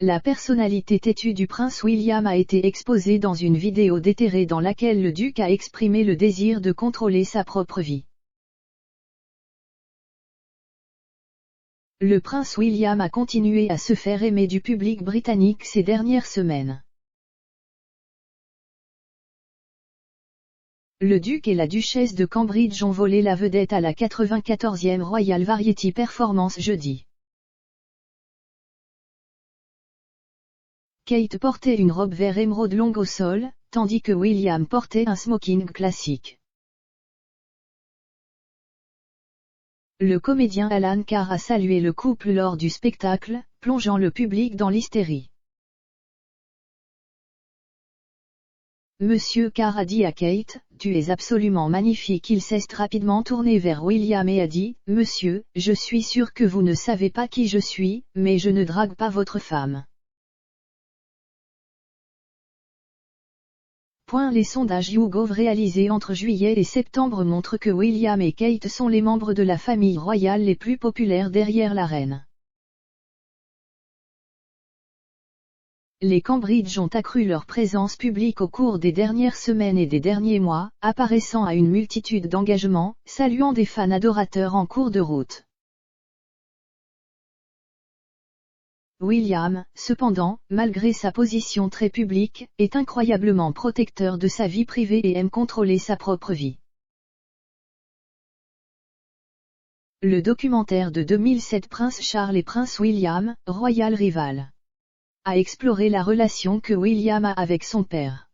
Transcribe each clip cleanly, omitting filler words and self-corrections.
La personnalité têtue du prince William a été exposée dans une vidéo déterrée dans laquelle le duc a exprimé le désir de contrôler sa propre vie. Le prince William a continué à se faire aimer du public britannique ces dernières semaines. Le duc et la duchesse de Cambridge ont volé la vedette à la 94e Royal Variety Performance jeudi. Kate portait une robe vert émeraude longue au sol, tandis que William portait un smoking classique. Le comédien Alan Carr a salué le couple lors du spectacle, plongeant le public dans l'hystérie. Monsieur Carr a dit à Kate, « Tu es absolument magnifique ». Il s'est rapidement tourné vers William et a dit, « Monsieur, je suis sûr que vous ne savez pas qui je suis, mais je ne drague pas votre femme. » Les sondages YouGov réalisés entre juillet et septembre montrent que William et Kate sont les membres de la famille royale les plus populaires derrière la reine. Les Cambridge ont accru leur présence publique au cours des dernières semaines et des derniers mois, apparaissant à une multitude d'engagements, saluant des fans adorateurs en cours de route. William, cependant, malgré sa position très publique, est incroyablement protecteur de sa vie privée et aime contrôler sa propre vie. Le documentaire de 2007 Prince Charles et Prince William, Royal Rival, a exploré la relation que William a avec son père.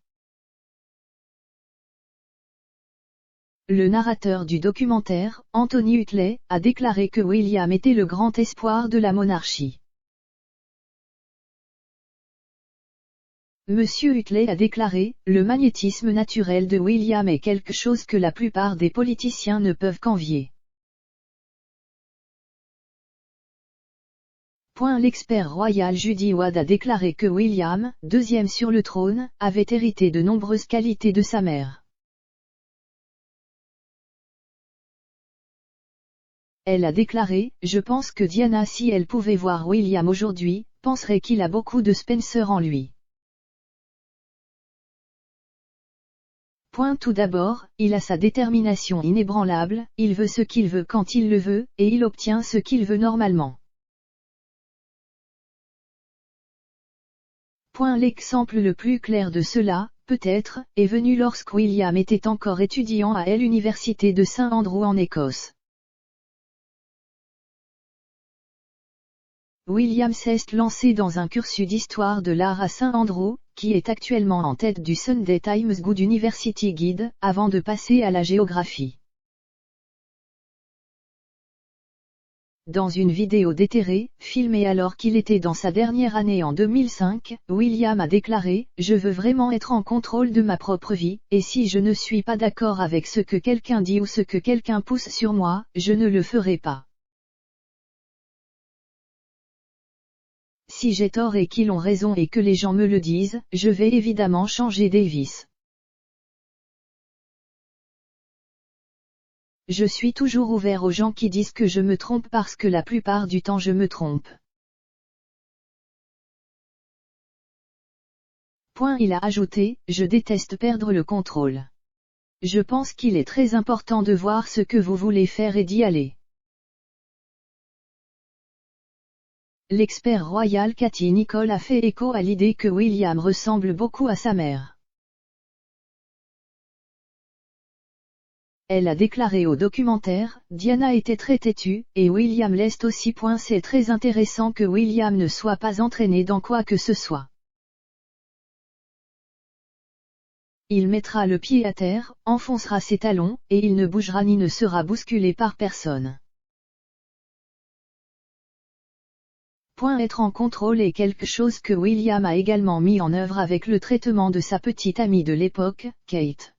Le narrateur du documentaire, Anthony Utley, a déclaré que William était le grand espoir de la monarchie. Monsieur Utley a déclaré, « Le magnétisme naturel de William est quelque chose que la plupart des politiciens ne peuvent qu'envier. » L'expert royal Judy Wade a déclaré que William, deuxième sur le trône, avait hérité de nombreuses qualités de sa mère. Elle a déclaré, « Je pense que Diana, si elle pouvait voir William aujourd'hui, penserait qu'il a beaucoup de Spencer en lui. » Tout d'abord, il a sa détermination inébranlable, il veut ce qu'il veut quand il le veut, et il obtient ce qu'il veut normalement. L'exemple le plus clair de cela, peut-être, est venu lorsque William était encore étudiant à l'université de St Andrews en Écosse. William s'est lancé dans un cursus d'histoire de l'art à St Andrews, qui est actuellement en tête du Sunday Times Good University Guide, avant de passer à la géographie. Dans une vidéo déterrée, filmée alors qu'il était dans sa dernière année en 2005, William a déclaré, « Je veux vraiment être en contrôle de ma propre vie, et si je ne suis pas d'accord avec ce que quelqu'un dit ou ce que quelqu'un pousse sur moi, je ne le ferai pas. Si j'ai tort et qu'ils ont raison et que les gens me le disent, je vais évidemment changer Davis. Je suis toujours ouvert aux gens qui disent que je me trompe parce que la plupart du temps je me trompe. » Il a ajouté, « Je déteste perdre le contrôle. Je pense qu'il est très important de voir ce que vous voulez faire et d'y aller. » L'expert royal Cathy Nicholl a fait écho à l'idée que William ressemble beaucoup à sa mère. Elle a déclaré au documentaire, « Diana était très têtue, et William l'est aussi. C'est très intéressant que William ne soit pas entraîné dans quoi que ce soit. Il mettra le pied à terre, enfoncera ses talons, et il ne bougera ni ne sera bousculé par personne. » Être en contrôle est quelque chose que William a également mis en œuvre avec le traitement de sa petite amie de l'époque, Kate.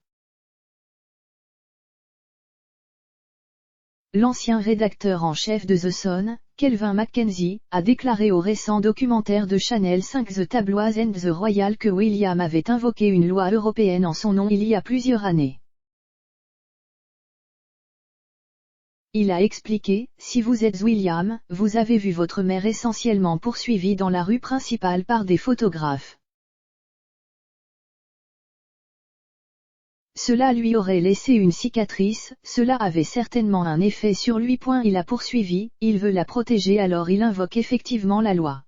L'ancien rédacteur en chef de The Sun, Kelvin MacKenzie, a déclaré au récent documentaire de Channel 5 The Tabloids and the Royal que William avait invoqué une loi européenne en son nom il y a plusieurs années. Il a expliqué, si vous êtes William, vous avez vu votre mère essentiellement poursuivie dans la rue principale par des photographes. Cela lui aurait laissé une cicatrice, cela avait certainement un effet sur lui. Il a poursuivi, il veut la protéger, alors il invoque effectivement la loi.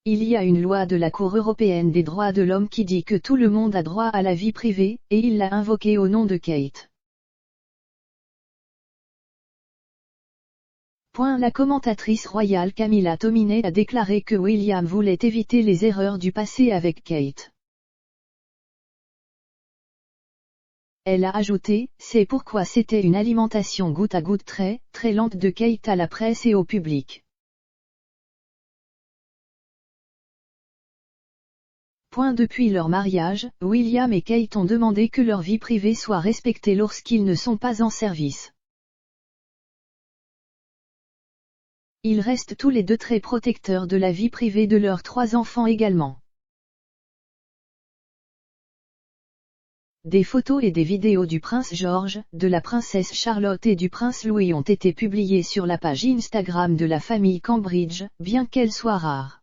Il y a une loi de la Cour européenne des droits de l'homme qui dit que tout le monde a droit à la vie privée, et il l'a invoquée au nom de Kate. La commentatrice royale Camilla Tominey a déclaré que William voulait éviter les erreurs du passé avec Kate. Elle a ajouté, c'est pourquoi c'était une alimentation goutte à goutte très, très lente de Kate à la presse et au public. Depuis leur mariage, William et Kate ont demandé que leur vie privée soit respectée lorsqu'ils ne sont pas en service. Ils restent tous les deux très protecteurs de la vie privée de leurs 3 enfants également. Des photos et des vidéos du prince George, de la princesse Charlotte et du prince Louis ont été publiées sur la page Instagram de la famille Cambridge, bien qu'elles soient rares.